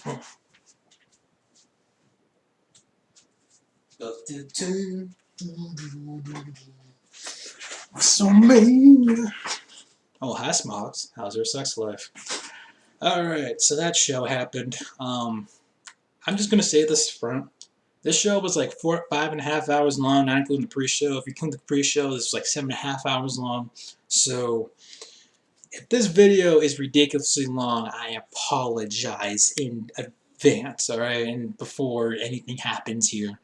WrestleMania. Oh, hi, Smogs. How's your sex life? Alright, so that show happened. I'm just gonna say this front. This show was like 5.5 hours long, not including the pre-show. If you count the pre-show, this was like 7.5 hours long. So, if this video is ridiculously long, I apologize in advance, alright? And before anything happens here.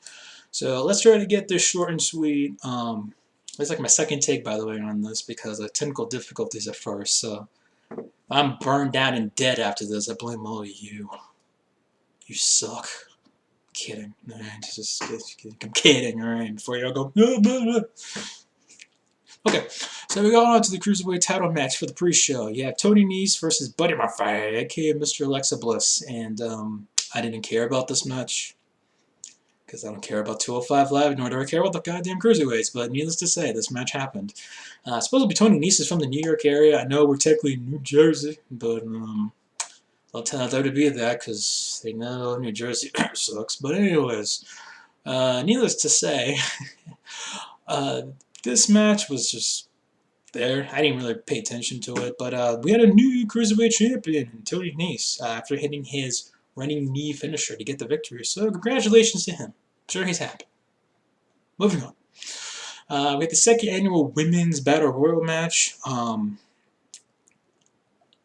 So, let's try to get this short and sweet. It's like my second take, by the way, on this because of technical difficulties at first. So, I'm burned out and dead after this. I blame all of you. You suck. I'm kidding. Alright, just kidding. I'm kidding, alright? Before y'all go, blah, blah, blah. Okay, so we go on to the Cruiserweight title match for the pre-show. You have Tony Nese versus Buddy Murphy, aka Mr. Alexa Bliss. And I didn't care about this match because I don't care about 205 Live, nor do I care about the goddamn Cruiserweights. But needless to say, this match happened. Supposedly Tony Nese is from the New York area. I know we're technically in New Jersey, but I'll tell WWE that because they know New Jersey sucks. But anyways, needless to say, this match was just there. I didn't really pay attention to it, but we had a new Cruiserweight champion, Tony Nese, after hitting his running knee finisher to get the victory. So congratulations to him. I'm sure he's happy. Moving on. We had the second annual Women's Battle Royal match.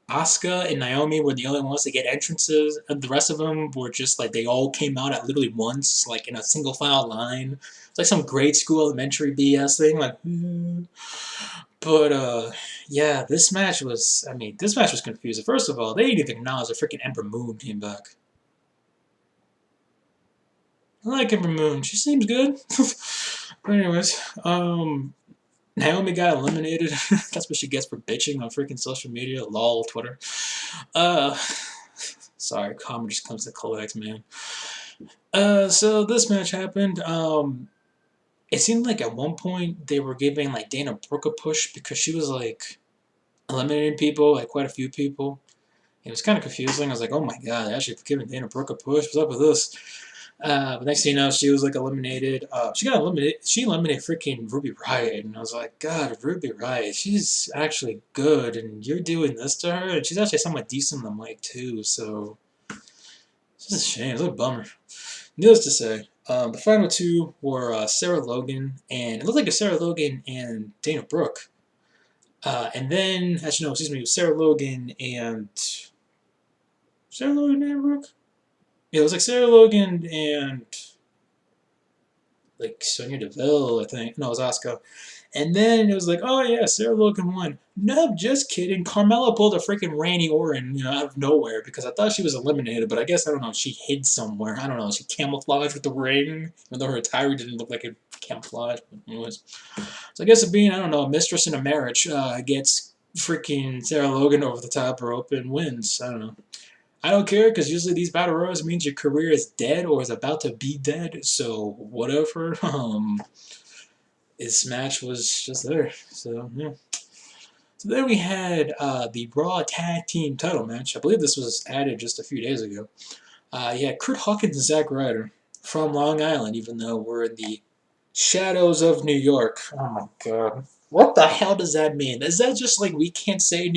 Asuka and Naomi were the only ones to get entrances, and the rest of them were just like they all came out at literally once, like in a single file line. It's like some grade school elementary BS thing, like. But yeah, this match was. I mean, this match was confusing. First of all, they didn't even acknowledge the freaking Ember Moon came back. I like Ember Moon. She seems good. But anyways, Naomi got eliminated. That's what she gets for bitching on freaking social media. Lol, Twitter. Sorry, karma just comes to collect, man. So this match happened. It seemed like at one point they were giving like Dana Brooke a push because she was like eliminating people, like quite a few people. It was kind of confusing. I was like, oh my god, they're actually giving Dana Brooke a push. What's up with this? But next thing you know, she was like eliminated. She got eliminated. She eliminated freaking Ruby Riott, and I was like, God, Ruby Riott, she's actually good, and you're doing this to her, and she's actually somewhat decent on the mic too. So it's just a shame. It's a bummer. Needless to say, the final two were Sarah Logan, and it looked like a Sarah Logan and Dana Brooke. And then, actually no, excuse me, it was Sarah Logan and Dana Brooke. Yeah, it was like Sarah Logan and like Sonya Deville, I think. No, it was Asuka. And then it was like, oh yeah, Sarah Logan won. No, just kidding. Carmella pulled a freaking Randy Orton, out of nowhere because I thought she was eliminated, but I guess I don't know. She hid somewhere. I don't know. She camouflaged with the ring, even though her attire didn't look like it camouflaged. But anyways, so I guess it being I don't know a mistress in a marriage gets freaking Sarah Logan over the top rope and wins. I don't know. I don't care because usually these battle royals means your career is dead or is about to be dead. So whatever. This match was just there. So yeah. So then we had the Raw Tag Team Title match. I believe this was added just a few days ago. You had Kurt Hawkins and Zack Ryder from Long Island, even though we're in the shadows of New York. Oh my god. What the hell does that mean? Is that just like we can't say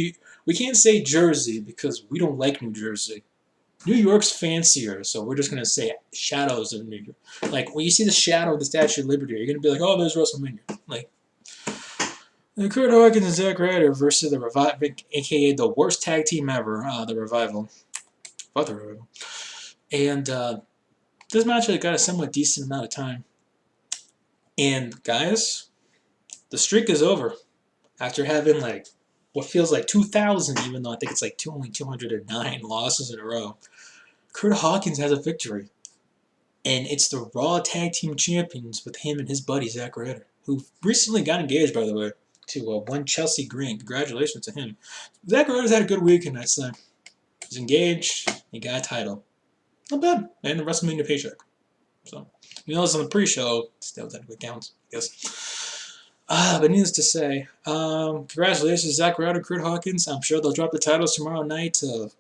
Jersey because we don't like New Jersey? New York's fancier, so we're just gonna say shadows of New York. Like when you see the shadow of the Statue of Liberty, you're gonna be like, "Oh, there's WrestleMania." Like Kurt Hawkins and Zack Ryder versus the Revival, aka the worst tag team ever, the Revival. Fuck the Revival. And this match got a somewhat decent amount of time. And guys, the streak is over after having like what feels like 2,000, even though I think it's like only 209 losses in a row. Kurt Hawkins has a victory. And it's the Raw Tag Team Champions with him and his buddy, Zack Ryder, who recently got engaged, by the way, to one Chelsea Green. Congratulations to him. Zack Ryder's had a good weekend, I'd say. He's engaged. He got a title. Not bad. And a WrestleMania paycheck. So, it's on the pre-show. Still technically counts, I guess. But needless to say, congratulations, Zack Ryder, Kurt Hawkins. I'm sure they'll drop the titles tomorrow night to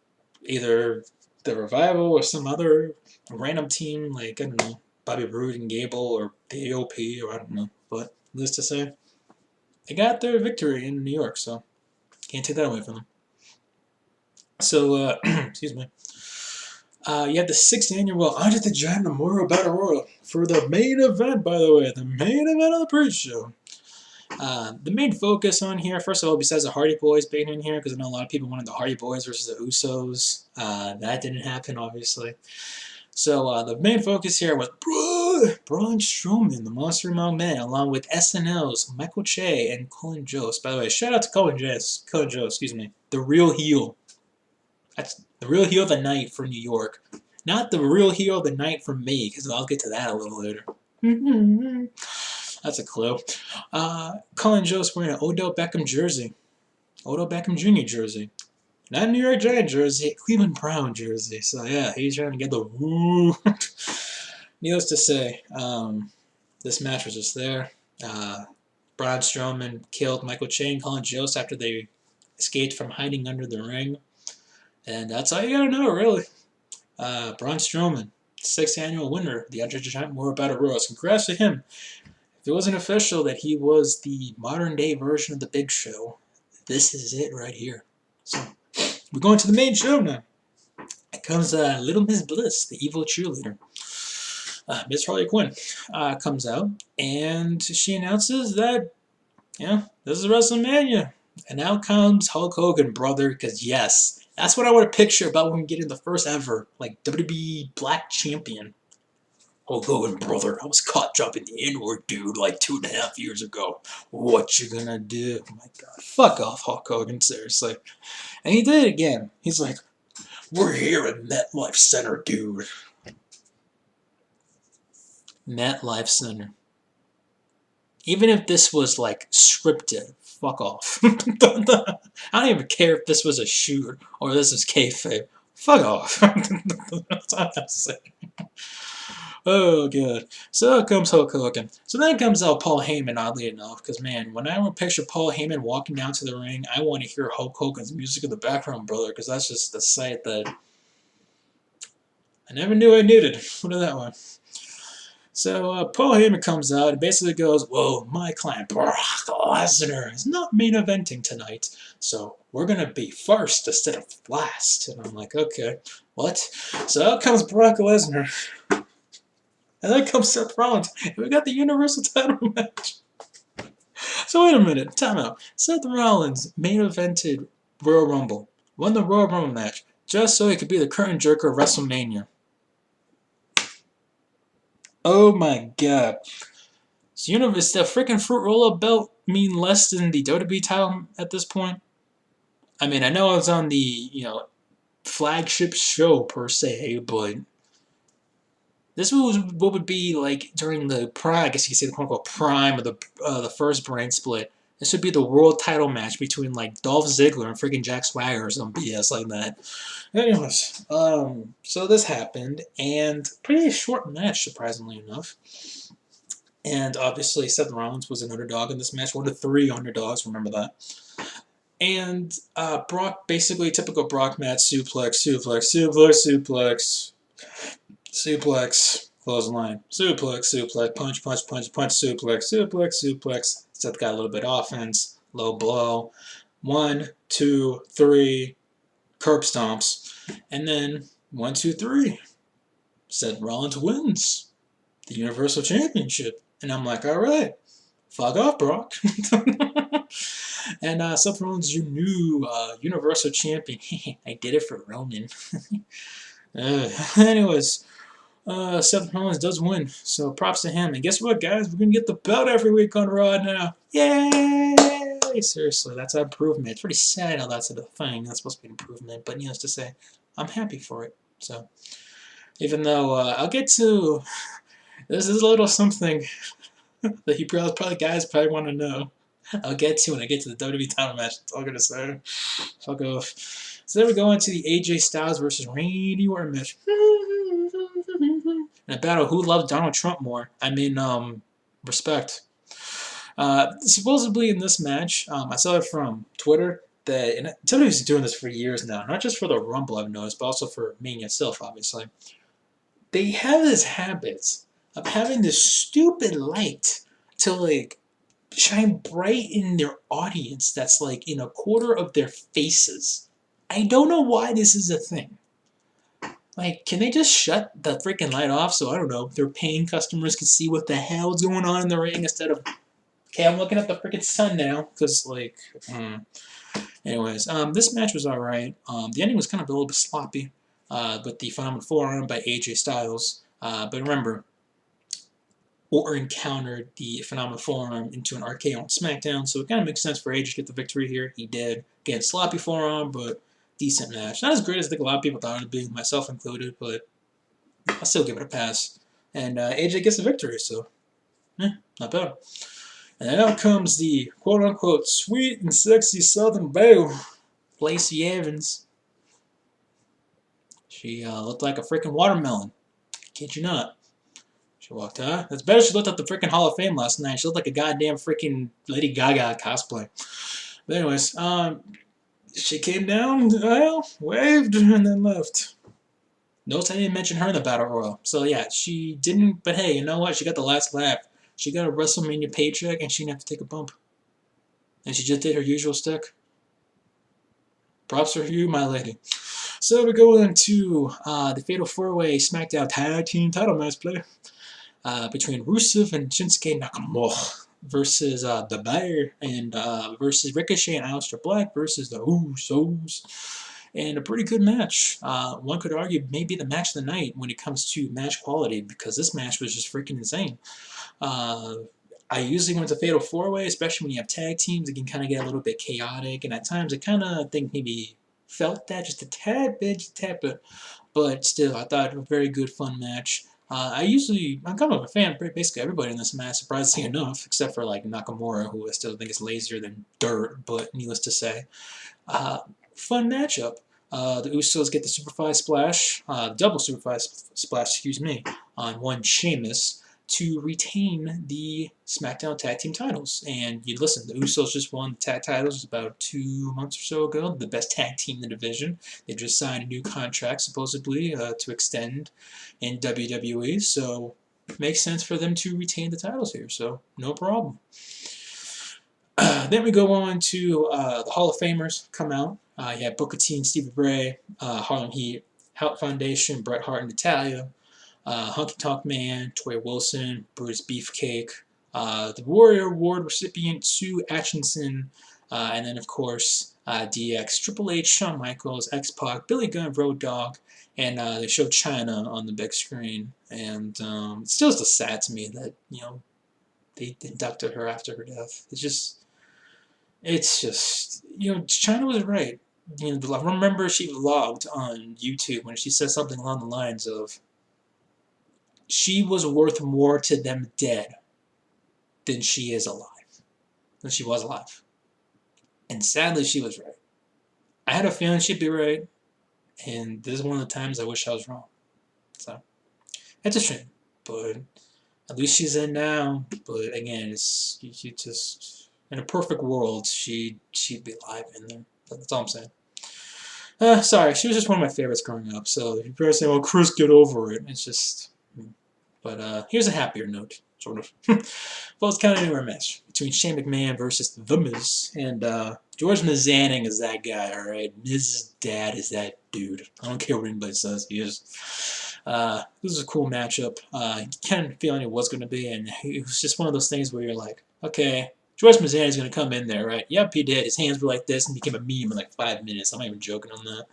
either the Revival or some other random team, like, I don't know, Bobby Roode and Gable or the AOP or I don't know. But needless to say, they got their victory in New York, so can't take that away from them. So, excuse me. You have the 6th annual Andre the Giant Memorial Battle Royal for the main event, by the way, the main event of the pre-show. The main focus on here, first of all, besides the Hardy Boys being in here, because I know a lot of people wanted the Hardy Boys versus the Usos. That didn't happen, obviously. So the main focus here was Braun Strowman, the Monster Among Men, along with SNL's Michael Che and Colin Jost. By the way, shout out to Colin Jost, the real heel. That's the real heel of the night for New York. Not the real heel of the night for me, because I'll get to that a little later. That's a clue. Colin Jost wearing an Odell Beckham jersey. Odell Beckham Jr. jersey. Not a New York Giant jersey, a Cleveland Brown jersey. So yeah, he's trying to get the woo. Needless to say, this match was just there. Braun Strowman killed Michael Che and Colin Jost after they escaped from hiding under the ring. And that's all you gotta know, really. Braun Strowman, 6th annual winner of the Andre the Giant Memorial Battle Royals. Congrats to him. If it wasn't official that he was the modern-day version of the Big Show, this is it right here. So, we're going to the main show now. It comes Little Miss Bliss, the evil cheerleader. Miss Harley Quinn comes out, and she announces that, this is WrestleMania. And out comes Hulk Hogan, brother, because yes, that's what I want to picture about when we get in the first ever, like, WWE Black Champion. Hulk Hogan, brother, I was caught dropping the N-word, dude, like 2.5 years ago. What you gonna do? Oh my god, fuck off, Hulk Hogan, seriously. And he did it again. He's like, we're here at MetLife Center, dude. MetLife Center. Even if this was, like, scripted, fuck off. I don't even care if this was a shoot or this is kayfabe. Fuck off. That's all I have to say. Oh, God. So out comes Hulk Hogan. So then comes out Paul Heyman, oddly enough, because, man, when I picture Paul Heyman walking down to the ring, I want to hear Hulk Hogan's music in the background, brother, because that's just the sight that I never knew I needed. Put it that way. So Paul Heyman comes out and basically goes, whoa, my client Brock Lesnar is not main eventing tonight, so we're going to be first instead of last. And I'm like, okay, what? So out comes Brock Lesnar. And then comes Seth Rollins. And we got the Universal title match. So wait a minute, time out. Seth Rollins main evented Royal Rumble. Won the Royal Rumble match just so he could be the curtain jerker of WrestleMania. Oh my god. So is the freaking Fruit Roll-Up belt mean less than the WWE title at this point? I mean, I know I was on the, flagship show per se, but this was what would be like during the prime, I guess you could say the quote-unquote prime of the first brand split. This would be the world title match between like Dolph Ziggler and freaking Jack Swagger or some BS like that. Anyways, so this happened, and pretty short match, surprisingly enough. And obviously Seth Rollins was an underdog in this match, one of 3 underdogs, remember that. And Brock, basically typical Brock match, suplex, clothesline, suplex, punch, suplex. Seth got a little bit of offense, low blow, 1, 2, 3, curb stomps, and then 1, 2, 3. Seth Rollins wins the Universal Championship, and I'm like, all right, fuck off, Brock. And Seth Rollins, your new Universal Champion. I did it for Roman. Anyways. Seth Rollins does win, so props to him. And guess what, guys? We're going to get the belt every week on Raw now. Yay! Seriously, that's an improvement. It's pretty sad how that's a thing. That's supposed to be an improvement, but needless to say, I'm happy for it. So, even though I'll get to... This is a little something that you probably guys probably want to know. I'll get to when I get to the WWE title match. That's all I'm going to say. Fuck off. So then we go into the AJ Styles versus Randy Orton match. In a battle, who loved Donald Trump more? I mean, respect. Supposedly in this match, I saw it from Twitter. that, and WWE's doing this for years now, not just for the Rumble I've noticed, but also for Mania itself, obviously. They have this habit of having this stupid light to like shine bright in their audience that's like in a quarter of their faces. I don't know why this is a thing. Like, can they just shut the freaking light off so, I don't know, their paying customers can see what the hell's going on in the ring instead of, okay, I'm looking at the freaking sun now, because, like, Anyways, this match was alright. The ending was kind of a little bit sloppy with the phenomenal forearm by AJ Styles. But remember, Orton countered the phenomenal forearm into an RKO on SmackDown, so it kind of makes sense for AJ to get the victory here. He did. Again, sloppy forearm, but decent match. Not as great as I think a lot of people thought it would be, myself included, but I'll still give it a pass. And AJ gets the victory, so not bad. And then out comes the quote-unquote sweet and sexy Southern Belle, Lacey Evans. She looked like a freaking watermelon. Kid you not. She walked out. That's better she looked at the freaking Hall of Fame last night. She looked like a goddamn freaking Lady Gaga cosplay. But anyways, she came down the aisle, waved, and then left. Notice I didn't mention her in the Battle Royal. So yeah, she didn't, but hey, you know what? She got the last laugh. She got a WrestleMania paycheck and she didn't have to take a bump. And she just did her usual stick. Props for you, my lady. So we go into the Fatal 4-Way SmackDown Tag Team title match play between Rusev and Shinsuke Nakamura versus The Bear and versus Ricochet and Aleister Black versus the Usos. And a pretty good match. One could argue maybe the match of the night when it comes to match quality because this match was just freaking insane. I usually went to Fatal 4-Way, especially when you have tag teams. It can kind of get a little bit chaotic, and at times I kind of think maybe felt that just a tad bit, but still, I thought it was a very good, fun match. I'm kind of a fan of basically everybody in this match, surprisingly enough, except for like Nakamura, who I still think is lazier than dirt, but needless to say. Fun matchup. The Usos get the Superfly Splash, double Superfly Splash, on one Sheamus to retain the SmackDown Tag Team titles. And you listen, the Usos just won the tag titles about 2 months or so ago, the best tag team in the division. They just signed a new contract, supposedly, to extend in WWE, so it makes sense for them to retain the titles here, so no problem. Then we go on to the Hall of Famers come out. You have Booker T and Stevie Ray, Harlem Heat, Health Foundation, Bret Hart and Natalya, Honky Tonk Man, Toy Wilson, Bruce Beefcake, the Warrior Award recipient Sue Atchison, and then of course DX, Triple H, Shawn Michaels, X-Pac, Billy Gunn, Road Dogg, and they showed Chyna on the big screen. And it's still just sad to me that they inducted her after her death. It's just Chyna was right. I remember she vlogged on YouTube when she said something along the lines of, she was worth more to them dead than she is alive. Than she was alive. And sadly, she was right. I had a feeling she'd be right, and this is one of the times I wish I was wrong. So, it's a shame, but at least she's in now. But again, it's you just in a perfect world, she'd be alive in there. That's all I'm saying. Sorry, she was just one of my favorites growing up. So if you're saying, "Well, Chris, get over it," it's just. But here's a happier note, sort of. Well, it's kind of a newer match between Shane McMahon versus The Miz, and George Mizanning is that guy, all right? Miz's dad is that dude. I don't care what anybody says, he is. This is a cool matchup. You kind of feeling it was going to be, and it was just one of those things where you're like, okay, George Mizanning is going to come in there, right? Yep, he did. His hands were like this and became a meme in like 5 minutes. I'm not even joking on that.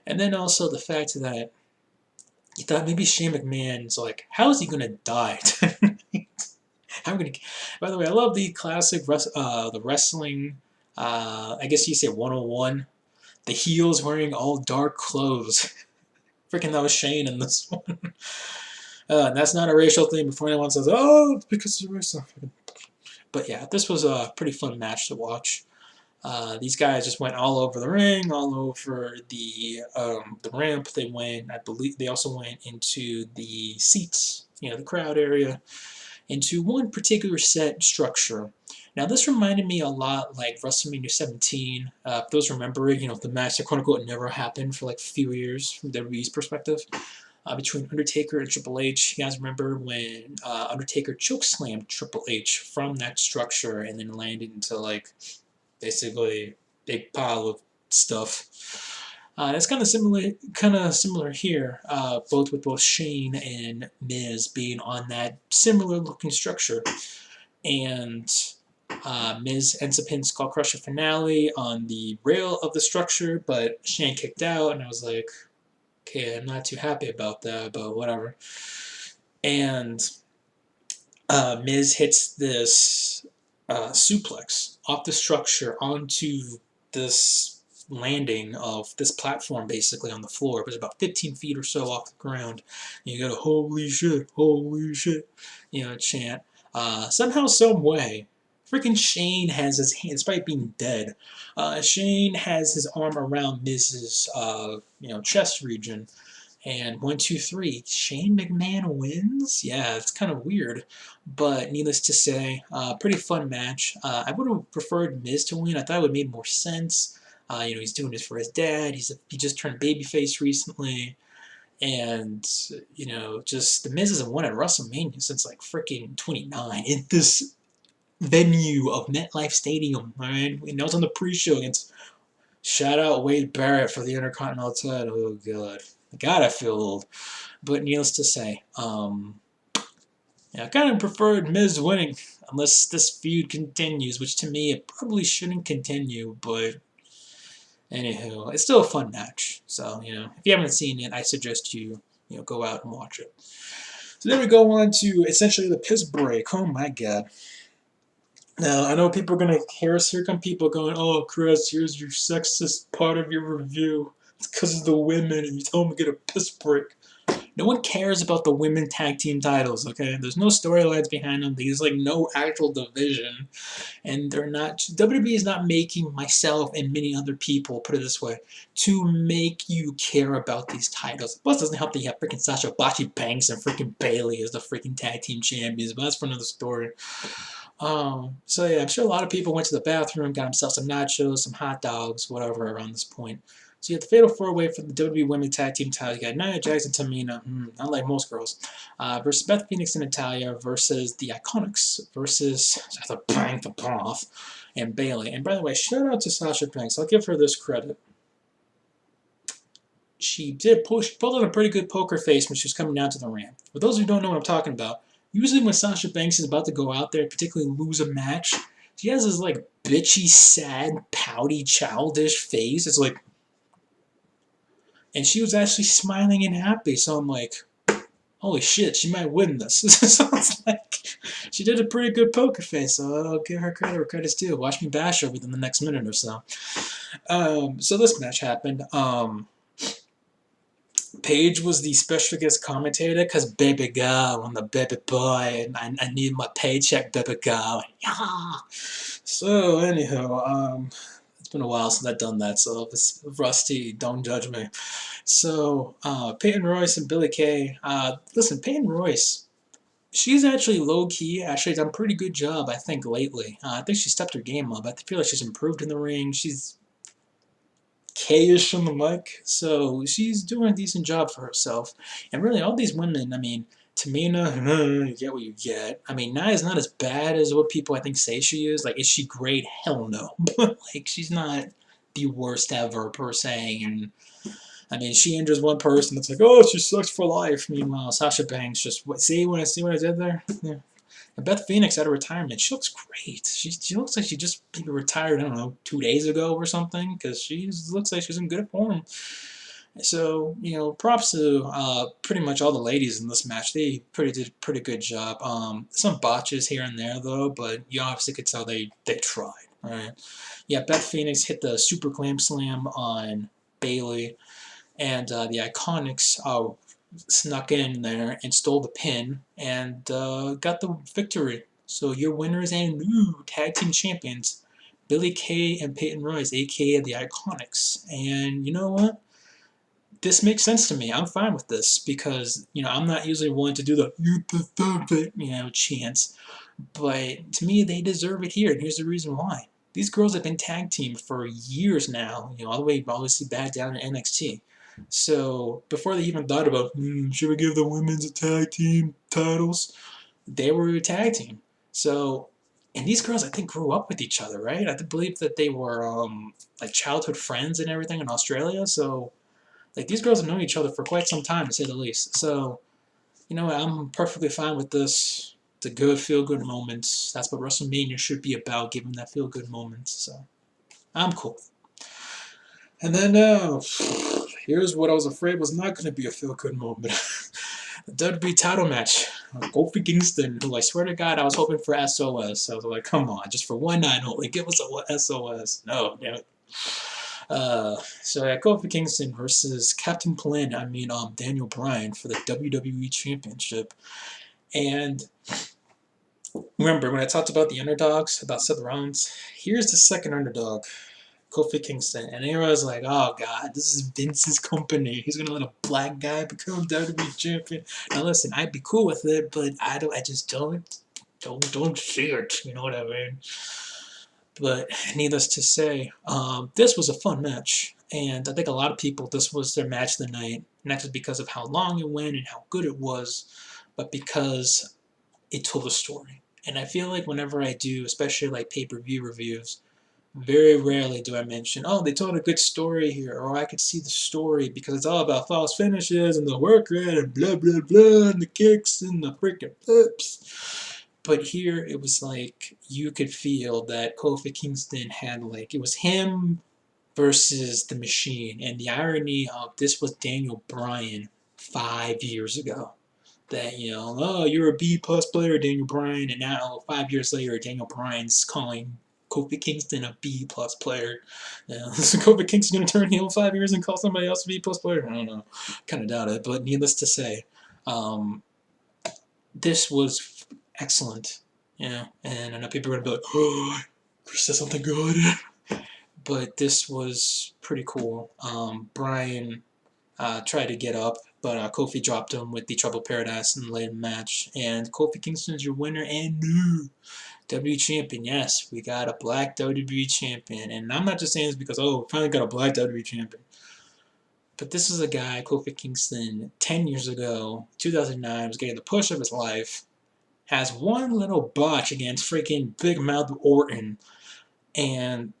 And then also the fact that you thought maybe Shane McMahon's like, how is he going to die tonight? By the way, I love the classic the wrestling, I guess you say 101. The heels wearing all dark clothes. Freaking that was Shane in this one. And that's not a racial thing before anyone says, oh, it's because it's racial. But yeah, this was a pretty fun match to watch. These guys just went all over the ring, all over the ramp. I believe they also went into the seats, the crowd area. into one particular set structure. Now, this reminded me a lot like WrestleMania 17. If those remember it, the match that quote-unquote never happened for like a few years from WWE's perspective, between Undertaker and Triple H. You guys remember when Undertaker chokeslammed Triple H from that structure and then landed into like basically big pile of stuff. That's kind of similar here, both with both Shane and Miz being on that similar looking structure, and Miz ends up hitting Skull Crusher finale on the rail of the structure, but Shane kicked out, and I was like, okay, I'm not too happy about that, but whatever. And Miz hits this suplex off the structure onto this landing of this platform basically on the floor. It was about 15 feet or so off the ground. And you got a holy shit, chant. Somehow, some way, freaking Shane has his hand, despite being dead, Shane has his arm around Miz's, chest region. And 1, 2, 3, Shane McMahon wins? Yeah, it's kind of weird. But needless to say, pretty fun match. I would have preferred Miz to win. I thought it would have made more sense. He's doing this for his dad. He just turned babyface recently. And, just the Miz hasn't won at WrestleMania since like freaking 29 in this venue of MetLife Stadium. Alright? It was on the pre-show against, shout out Wade Barrett for the Intercontinental title. Oh, God, I feel old. But needless to say, I kind of preferred Miz winning, unless this feud continues, which to me it probably shouldn't continue, but anywho, it's still a fun match. So, if you haven't seen it, I suggest you, go out and watch it. So then we go on to essentially the piss break. Oh my God. Now, I know people are going to hear us. Here come people going, oh, Chris, here's your sexist part of your review. It's because of the women, and you tell them to get a piss break. No one cares about the women tag team titles, okay? There's no storylines behind them. There's like no actual division. And they're not, WWE is not making myself and many other people, put it this way, to make you care about these titles. Plus, it doesn't help that you have freaking Sasha Banks and freaking Bayley as the freaking tag team champions, but that's for another story. So yeah, I'm sure a lot of people went to the bathroom, got themselves some nachos, some hot dogs, whatever around this point. So you have the Fatal 4-Way for the WWE Women's Tag Team title. You got Nia Jax and Tamina, not like most girls, versus Beth Phoenix and Natalya versus the Iconics versus the Bank the Broth and Bayley. And by the way, shout out to Sasha Banks. I'll give her this credit. She pulled on a pretty good poker face when she was coming down to the ramp. For those who don't know what I'm talking about, usually when Sasha Banks is about to go out there, particularly lose a match, she has this like bitchy, sad, pouty, childish face. It's like, and she was actually smiling and happy, so I'm like, holy shit, she might win this. So it's like, she did a pretty good poker face, so I'll give her credit where credit's due. Watch me bash her within the next minute or so. So this match happened. Paige was the special guest commentator because baby girl, I'm the baby boy, and I need my paycheck, baby girl. Yeah. So anyhow, it's been a while since I've done that, so if it's rusty, don't judge me. So Peyton Royce and Billie Kay. Listen, Peyton Royce, she's actually low-key, actually done a pretty good job, I think, lately. I think she stepped her game up. I feel like she's improved in the ring. She's K-ish on the mic, so she's doing a decent job for herself. And really, all these women, I mean, Tamina, you get what you get. I mean, Nia's not as bad as what people I think say she is. Like, is she great? Hell no. But like, she's not the worst ever per se. And I mean, she injures one person, it's like, oh, she sucks for life. Meanwhile, Sasha Banks just see what I did there. Yeah. And Beth Phoenix out of retirement, she looks great. She looks like she just maybe retired, I don't know, 2 days ago or something, because she looks like she's in good form. So, props to pretty much all the ladies in this match. They did a pretty good job. Some botches here and there, though, but you obviously could tell they tried. Right? Yeah, Beth Phoenix hit the Super Glam Slam on Bayley, and the Iconics snuck in there and stole the pin and got the victory. So your winners and new tag team champions, Billie Kay and Peyton Royce, aka the Iconics. And you know what? this makes sense to me. I'm fine with this because, I'm not usually one to do the "you deserve it," chants. But to me, they deserve it here, and here's the reason why. These girls have been tag teamed for years now, all the way obviously back down in NXT. So before they even thought about, should we give the women's a tag team titles? They were a tag team. So, and these girls I think grew up with each other, right? I believe that they were like childhood friends and everything in Australia. So, like these girls have known each other for quite some time, to say the least. So, I'm perfectly fine with this. It's a good feel-good moment. That's what WrestleMania should be about, giving that feel-good moment. So, I'm cool. And then here's what I was afraid was not going to be a feel-good moment. The WWE title match. Kofi Kingston, who I swear to God I was hoping for SOS. I was like, come on, just for one night only, give us a SOS. No, damn it. So Kofi Kingston versus Captain Planet, Daniel Bryan for the WWE Championship. And remember, when I talked about the underdogs, about Seth Rollins, here's the second underdog, Kofi Kingston. And I was like, oh god, this is Vince's company. He's gonna let a black guy become WWE champion. Now listen, I'd be cool with it, but I just don't see it. You know what I mean? But needless to say, this was a fun match. And I think a lot of people, this was their match of the night. Not just because of how long it went and how good it was, but because it told a story. And I feel like whenever I do, especially like pay-per-view reviews, very rarely do I mention, oh, they told a good story here, or I could see the story because it's all about false finishes and the work rate and blah, blah, blah, and the kicks and the freaking flips. But here it was like you could feel that Kofi Kingston had it was him versus the Machine. And the irony of this was Daniel Bryan 5 years ago. That, oh, you're a B plus player, Daniel Bryan, and now 5 years later, Daniel Bryan's calling Kofi Kingston a B plus player. So Kofi Kingston's going to turn heel in 5 years and call somebody else a B plus player? I don't know. Kind of doubt it, but needless to say, this was excellent. And I know people are going to be like, oh, Chris said something good. But this was pretty cool. Bryan tried to get up, but Kofi dropped him with the Trouble Paradise in the later match. And Kofi Kingston's your winner and new WWE champion. Yes, we got a black WWE champion. And I'm not just saying this because, oh, finally got a black WWE champion. But this is a guy, Kofi Kingston, 10 years ago, 2009, was getting the push of his life, has one little botch against freaking Big Mouth Orton. And,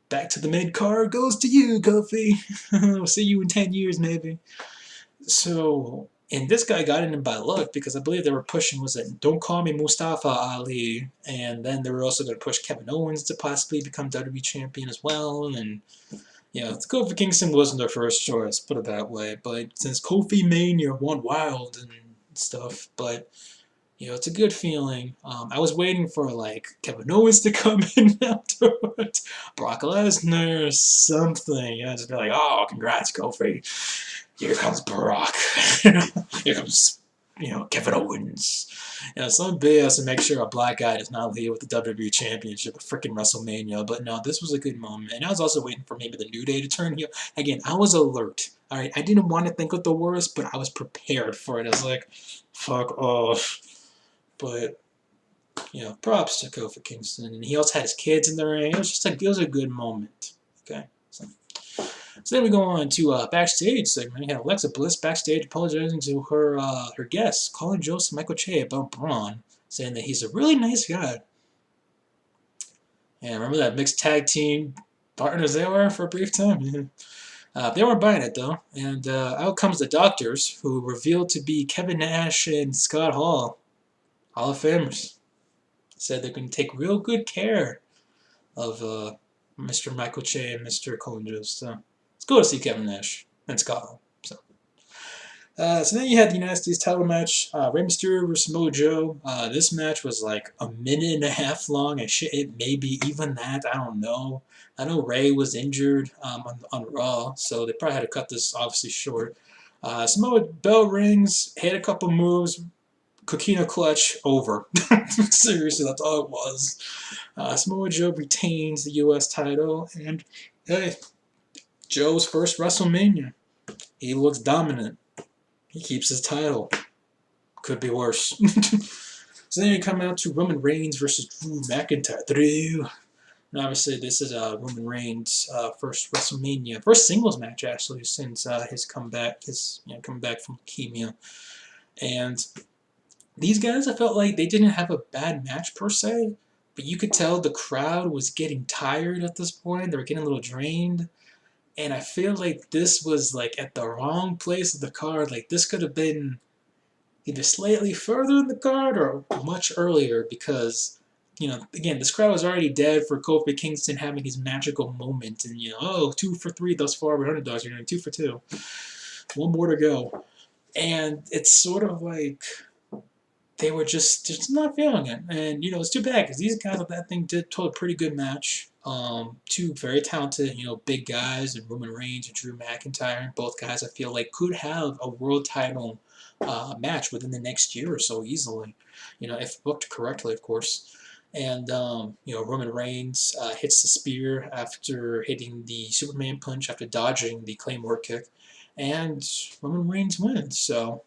back to the mid-card goes to you, Kofi. We'll see you in 10 years, maybe. So, and this guy got in by luck because I believe they were pushing, was it Don't Call Me Mustafa Ali, and then they were also going to push Kevin Owens to possibly become WWE champion as well, and Kofi Kingston wasn't their first choice, put it that way, but since Kofi Mania went wild and stuff, but it's a good feeling. I was waiting for Kevin Owens to come in afterwards, Brock Lesnar, something. Just be like, oh, congrats, Kofi. Here comes Brock. Here comes, Kevin Owens. Some BS to make sure a black guy does not lead with the WWE Championship at freaking WrestleMania. But no, this was a good moment. And I was also waiting for maybe the New Day to turn heel. Again, I was alert. All right, I didn't want to think of the worst, but I was prepared for it. I was like, fuck off. But, props to Kofi Kingston. And he also had his kids in the ring. It was a good moment. Okay? So then we go on to backstage segment. We had Alexa Bliss backstage apologizing to her guests, calling Joseph Michael Che about Braun, saying that he's a really nice guy. And remember that mixed tag team partners they were for a brief time? They weren't buying it, though. And out comes the doctors, who revealed to be Kevin Nash and Scott Hall of Famers. Said they're going to take real good care of Mr. Michael Che and Mr. Colin Jost. So it's cool to see Kevin Nash and Scott Hall. So then you had the United States title match, Rey Mysterio versus Samoa Joe. This match was like a minute and a half long. It maybe even that. I don't know. I know Rey was injured on Raw, so they probably had to cut this obviously short. Samoa bell rings, hit a couple moves. Coquina clutch, over. Seriously, that's all it was. Samoa Joe retains the U.S. title, and hey, Joe's first WrestleMania. He looks dominant. He keeps his title. Could be worse. So then you come out to Roman Reigns versus Drew McIntyre. Drew. And obviously, this is Roman Reigns' first WrestleMania, first singles match actually since his comeback, coming back from leukemia. And these guys, I felt like they didn't have a bad match per se, but you could tell the crowd was getting tired at this point. They were getting a little drained. And I feel like this was like at the wrong place of the card. Like this could have been either slightly further in the card or much earlier because, again, this crowd was already dead for Kofi Kingston having his magical moment. And, 2 for 3 thus far with underdogs. You're doing 2 for 2. One more to go. And it's sort of like they were just not feeling it. And, it's too bad because these guys at that thing told a pretty good match. Two very talented, big guys, and Roman Reigns and Drew McIntyre. Both guys I feel like could have a world title match within the next year or so easily, if booked correctly, of course. And, Roman Reigns hits the spear after hitting the Superman punch after dodging the Claymore kick. And Roman Reigns wins. So,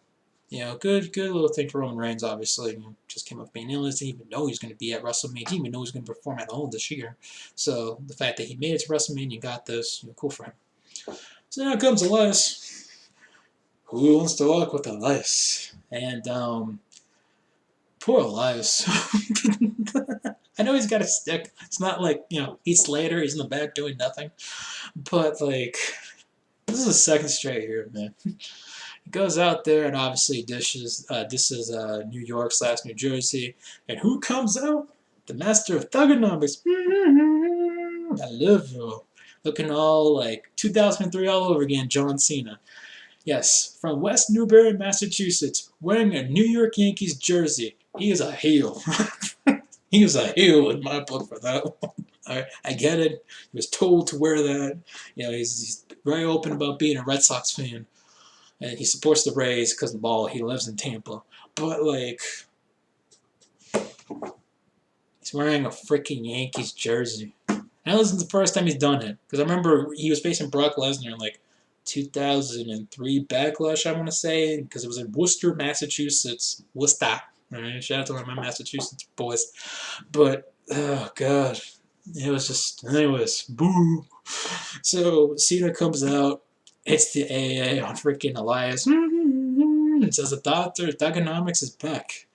good little thing for Roman Reigns, obviously. Just came up being ill. Didn't even know he was going to be at WrestleMania. Didn't even know he was going to perform at all this year. So, the fact that he made it to WrestleMania and got this, cool for him. So now comes Elias. Who wants to walk with Elias? And, poor Elias. I know he's got a stick. It's not like, Heath Slater, he's in the back doing nothing. But, this is the second straight here, man. He goes out there and obviously dishes New York / New Jersey. And who comes out? The master of thugonomics. I love you. Looking all like 2003 all over again, John Cena. Yes, from West Newbury, Massachusetts, wearing a New York Yankees jersey. He is a heel. He was a heel in my book for that one. I get it. He was told to wear that. He's very open about being a Red Sox fan. And he supports the Rays because of the ball. He lives in Tampa. But, he's wearing a freaking Yankees jersey. And this is the first time he's done it. Because I remember he was facing Brock Lesnar in, 2003 Backlash, I want to say. Because it was in Worcester, Massachusetts. Worcester. All right, shout out to one of my Massachusetts boys. But, oh, God. It was just, anyways, boo. So, Cena comes out, hits the AA on freaking Elias, and says the doctor, Thugonomics is back.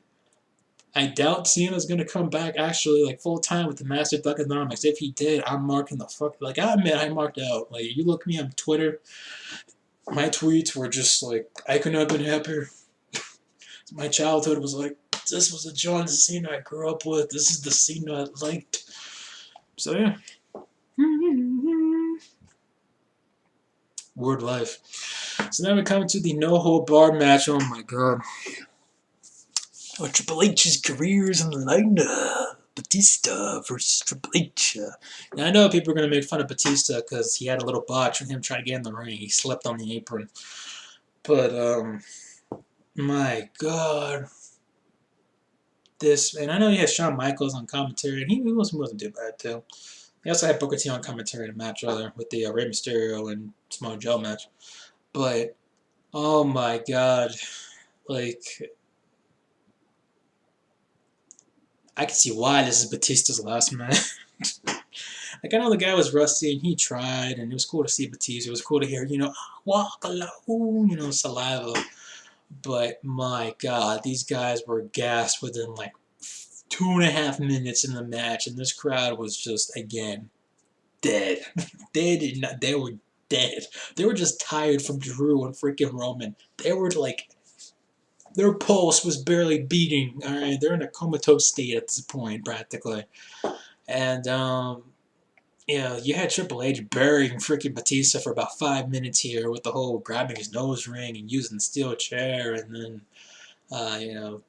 I doubt Cena's going to come back actually, full time with the Master Thugonomics. If he did, I'm marking the fuck, I admit I marked out. You look me on Twitter, my tweets were just I could not have been happier. My childhood was this was the John Cena I grew up with. This is the Cena I liked. So, yeah. Word life. So now we come to the no-hold-barred match. Oh, my God. Triple H's career is in the line. Batista versus Triple H. Now, I know people are going to make fun of Batista because he had a little botch with him trying to get in the ring. He slipped on the apron. But, my God. And I know he had Shawn Michaels on commentary, and he wasn't too bad, too. He also had Booker T on commentary in a match earlier with the Rey Mysterio and Samoa Joe match. But, oh my God. I can see why this is Batista's last match. I know the guy was rusty and he tried, and it was cool to see Batista. It was cool to hear, walk alone, saliva. But, my God, these guys were gassed within, 2.5 minutes in the match, and this crowd was just, again, dead. They were dead. They were just tired from Drew and freaking Roman. They were, their pulse was barely beating, alright? They're in a comatose state at this point, practically. And, you had Triple H burying freaking Batista for about 5 minutes here with the whole grabbing his nose ring and using the steel chair, and then,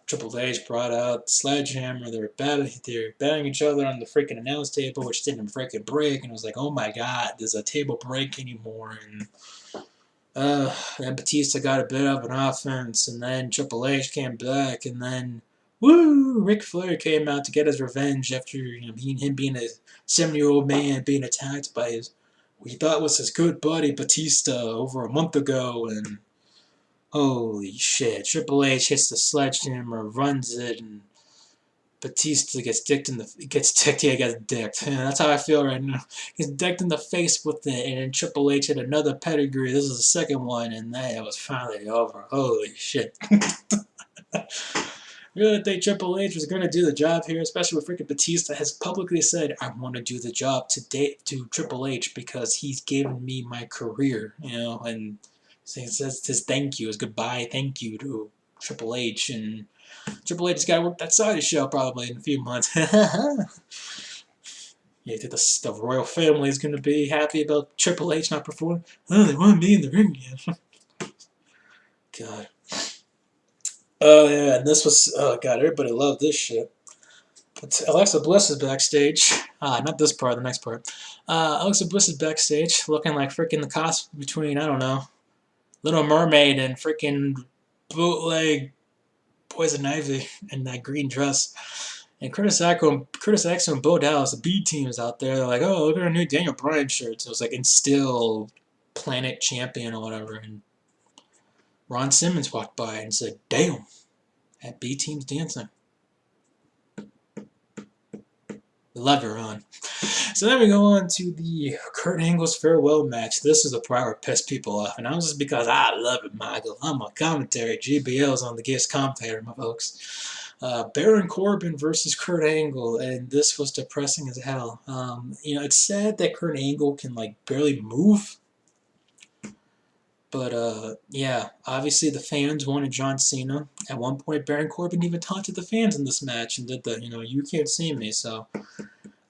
Triple H brought out the sledgehammer. They were battling each other on the freaking announce table, which didn't freaking break, and it was oh my God, does a table break anymore? And then Batista got a bit of an offense, and then Triple H came back, and then Ric Flair came out to get his revenge after him being a 70-year-old man being attacked by his we thought was his good buddy Batista over a month ago, and holy shit, Triple H hits the sledgehammer, runs it, and Batista gets dicked in the gets dicked. Yeah, that's how I feel right now. He's dicked in the face with it, and then Triple H hit another pedigree. This is the second one, and that was finally over. Holy shit. Really think Triple H was going to do the job here, especially with freaking Batista has publicly said, I want to do the job to Triple H because he's given me my career, you know, and so he says his thank you, his goodbye thank you to Triple H, and Triple H has got to work that side of the show probably in a few months. You think the royal family is going to be happy about Triple H not performing? Oh, they want me in the ring again. God. Oh, yeah, and this was, oh, God, everybody loved this shit. But Alexa Bliss is backstage. Not this part, the next part. Alexa Bliss is backstage, looking like freaking the costume between, I don't know, Little Mermaid and freaking bootleg Poison Ivy in that green dress. And Curtis Axel and Bo Dallas, the B team, is out there. They're like, oh, look at our new Daniel Bryan shirts. It was like Instill Planet Champion or whatever. And Ron Simmons walked by and said, damn, that B team's dancing. Love her on. So then we go on to the Kurt Angle's farewell match. This is the part where pissed people off. And that was just because I love it, Michael. I'm a commentary. GBL's on the guest commentator, my folks. Baron Corbin versus Kurt Angle. And this was depressing as hell. You know, it's sad that Kurt Angle can, like, barely move. But, yeah, obviously the fans wanted John Cena. At one point, Baron Corbin even taunted the fans in this match and did the, you know, you can't see me, so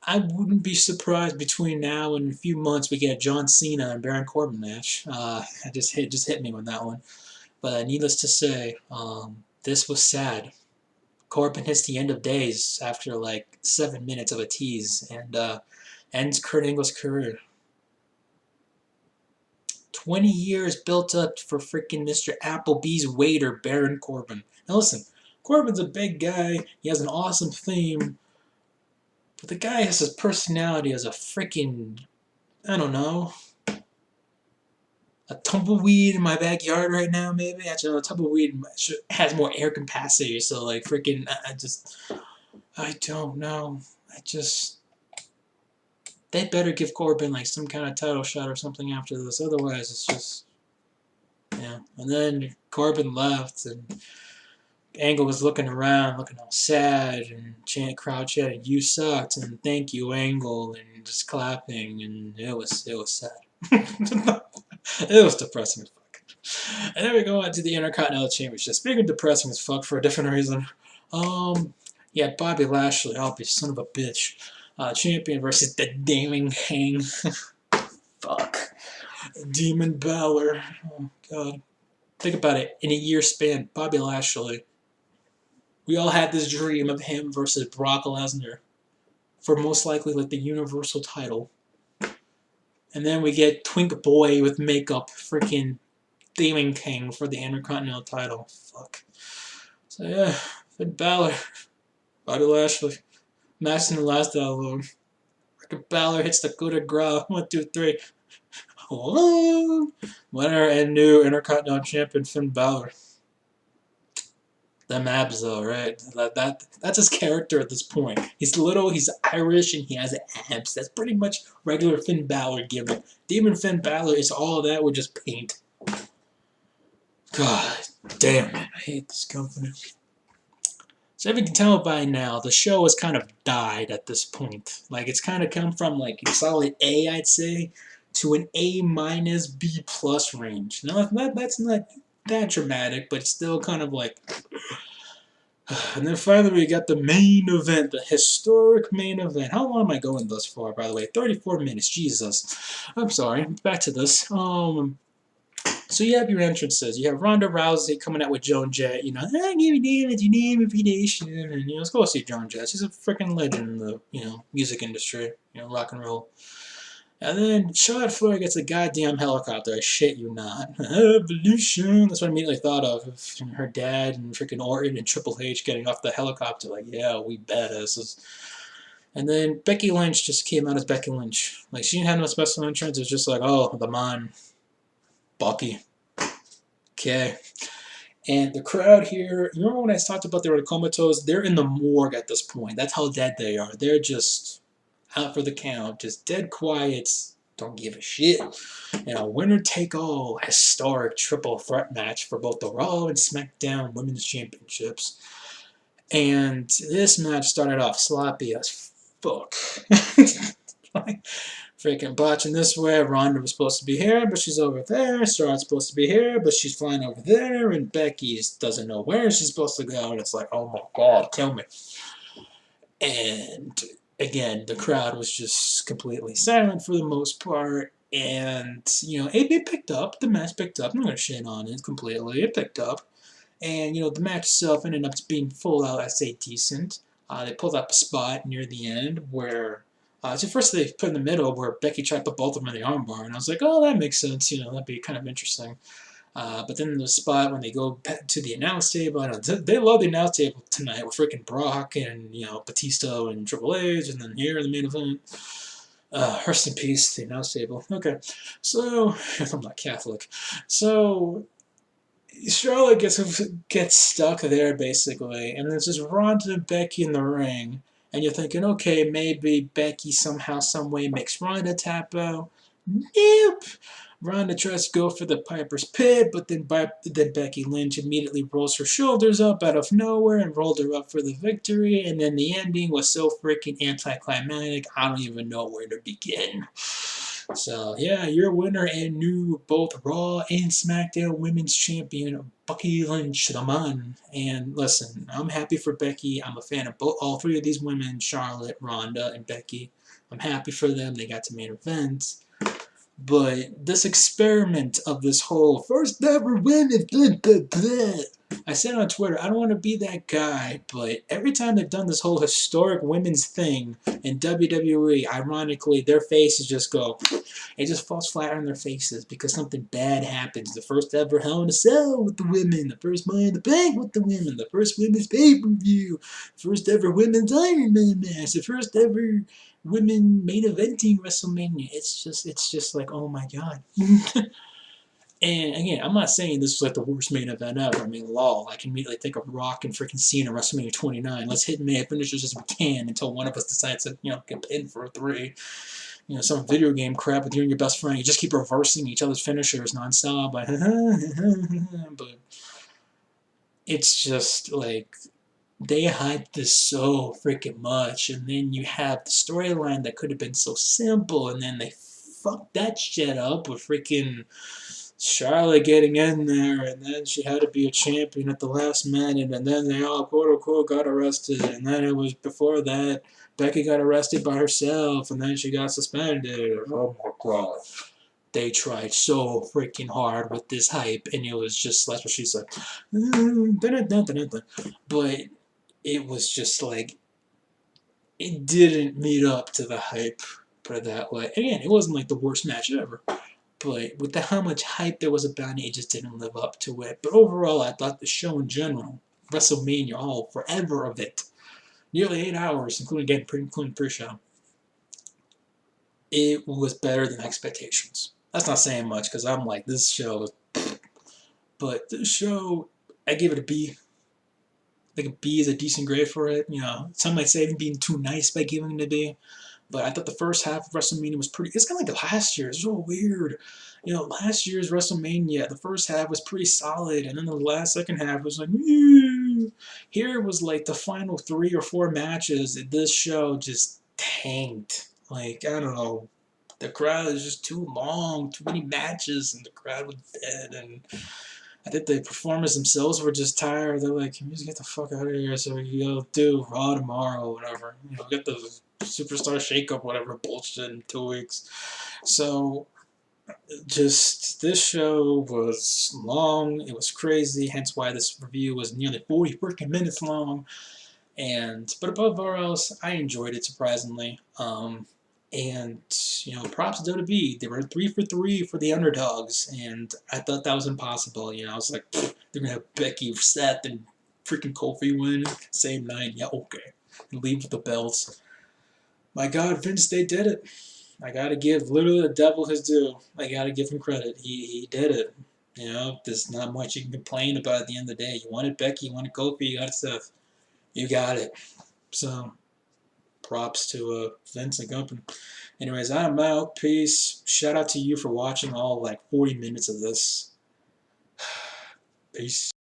I wouldn't be surprised between now and a few months we get a John Cena and Baron Corbin match. It just hit me with that one. But needless to say, this was sad. Corbin hits the end of days after like 7 minutes of a tease and ends Kurt Angle's career. 20 years built up for freaking Mr. Applebee's waiter, Baron Corbin. Now listen, Corbin's a big guy. He has an awesome theme. But the guy has his personality as a freaking, I don't know, a tumbleweed in my backyard right now, maybe? Actually, a tumbleweed has more air capacity, so like freaking, I don't know. They better give Corbin like some kind of title shot or something after this. Otherwise, it's just, yeah. And then Corbin left, and Angle was looking around, looking all sad, and crowd chanting, "You sucked," and "Thank you, Angle," and just clapping, and it was sad. It was depressing as fuck. And then we go on to the Intercontinental Championship. Speaking of depressing as fuck for a different reason, yeah, Bobby Lashley, I'll be son of a bitch. Champion versus the Demon King. Fuck. Demon Balor. Oh, God. Think about it. In a year span, Bobby Lashley. We all had this dream of him versus Brock Lesnar for most likely like the Universal title. And then we get Twink Boy with makeup, freaking Demon King for the Intercontinental title. Fuck. So yeah, Finn Balor. Bobby Lashley. Match didn't last that long. Freaking Balor hits the coup de grace. 1, 2, 3. Winner and new Intercontinental Champion Finn Balor. Them abs though, right? That's his character at this point. He's little, he's Irish, and he has abs. That's pretty much regular Finn Balor gimmick. Demon Finn Balor is all of that with just paint. God damn it, I hate this company. So if you can tell by now, the show has kind of died at this point. Like, it's kind of come from, like, a solid A, I'd say, to an A minus, B plus range. Now, that's not that dramatic, but it's still kind of like... And then finally we got the main event, the historic main event. How long am I going thus far, by the way? 34 minutes, Jesus. I'm sorry, back to this. So you have your entrances. You have Ronda Rousey coming out with Joan Jett. You know, I give you damage, you name reputation, and let's go see Joan Jett. She's a freaking legend in the music industry, rock and roll. And then Charlotte Flair gets a goddamn helicopter. I shit you not. Evolution. That's what I immediately thought of her dad and freaking Orton and Triple H getting off the helicopter. Like, yeah, we badasses. And then Becky Lynch just came out as Becky Lynch. Like, she didn't have no special entrance. It was just like, oh, the man, Bucky. Okay. And the crowd here, you remember when I talked about they were comatose? They're in the morgue at this point. That's how dead they are. They're just out for the count, just dead quiet, don't give a shit. And a winner-take-all historic triple threat match for both the Raw and SmackDown Women's Championships. And this match started off sloppy as fuck. Like, freaking botching this way. Ronda was supposed to be here, but she's over there. Charlotte's supposed to be here, but she's flying over there. And Becky doesn't know where she's supposed to go. And it's like, oh my god, kill me. And again, the crowd was just completely silent for the most part. And, you know, it picked up. The match picked up. I'm not going to shit on it completely. It picked up. And, you know, the match itself ended up being full out, I'd say, decent. They pulled up a spot near the end where, so first they put in the middle where Becky tried to put both of them in the armbar. And I was like, oh, that makes sense. You know, that'd be kind of interesting. But then the spot when they go back to the announce table, I know they love the announce table tonight with freaking Brock and, you know, Batista and Triple H, and then here in the main event, rest in peace, the announce table. Okay, so I'm not Catholic, so Charlotte gets stuck there basically, and there's just Ronda and Becky in the ring, and you're thinking, okay, maybe Becky somehow, some way makes Ronda tap out. Nope. Ronda tries to go for the Piper's Pit, but then Becky Lynch immediately rolls her shoulders up out of nowhere and rolled her up for the victory. And then the ending was so freaking anticlimactic, I don't even know where to begin. So, yeah, your winner and new both Raw and SmackDown Women's Champion, Becky Lynch, the man. And listen, I'm happy for Becky. I'm a fan of all three of these women, Charlotte, Ronda, and Becky. I'm happy for them. They got to main event. But this experiment of this whole first ever women, blah, blah, blah. I said on Twitter, I don't want to be that guy, but every time they've done this whole historic women's thing in WWE, ironically, their faces just go, it just falls flat on their faces because something bad happens. The first ever Hell in a Cell with the women, the first Money in the Bank with the women, the first women's pay-per-view, first ever women's Iron Man match, the first ever women main eventing WrestleMania. It's just like, oh my god. And again, I'm not saying this was like the worst main event ever. I mean, lol. I can immediately think of Rock and freaking Cena WrestleMania 29. Let's hit May finishes as we can until one of us decides to, you know, get pinned for a 3. You know, some video game crap with you and your best friend. You just keep reversing each other's finishers nonstop. But it's just like, they hyped this so freaking much, and then you have the storyline that could have been so simple, and then they fucked that shit up with freaking Charlotte getting in there, and then she had to be a champion at the last minute, and then they all quote-unquote got arrested, and then it was before that, Becky got arrested by herself, and then she got suspended. Oh my god. They tried so freaking hard with this hype, and it was just, that's what she said. But it was just like, it didn't meet up to the hype, put it that way. Again, it wasn't like the worst match ever, but with how much hype there was about it, it just didn't live up to it. But overall, I thought the show in general, WrestleMania, all forever of it, nearly 8 hours, including pre-show, it was better than expectations. That's not saying much, because I'm like, this show is, but this show, I give it a B. I think a B is a decent grade for it. You know, some might say I'm being too nice by giving it a B, but I thought the first half of WrestleMania was pretty. It's kind of like last year. It's so weird. You know, last year's WrestleMania, the first half was pretty solid, and then the second half was like, here was like the final 3 or 4 matches. And this show just tanked. Like, I don't know. The crowd is just too long, too many matches, and the crowd was dead, and I think the performers themselves were just tired. They're like, can we just get the fuck out of here so we can go do Raw tomorrow or whatever. You know, get the Superstar Shake-Up, whatever bullshit in 2 weeks. So, just, this show was long. It was crazy, hence why this review was nearly 40 freaking minutes long. But above all else, I enjoyed it, surprisingly. And, you know, props to WWE. They were 3 for 3 for the underdogs, and I thought that was impossible. You know, I was like, they're going to have Becky, Seth, and freaking Kofi win same night. Yeah, okay. And leave with the belts. My God, Vince, they did it. I gotta give literally the devil his due. I gotta give him credit. He did it. You know, there's not much you can complain about at the end of the day. You wanted Becky, you wanted Kofi, you got Seth. You got it. So, props to Vince and company. Anyways, I'm out. Peace. Shout out to you for watching all like 40 minutes of this. Peace.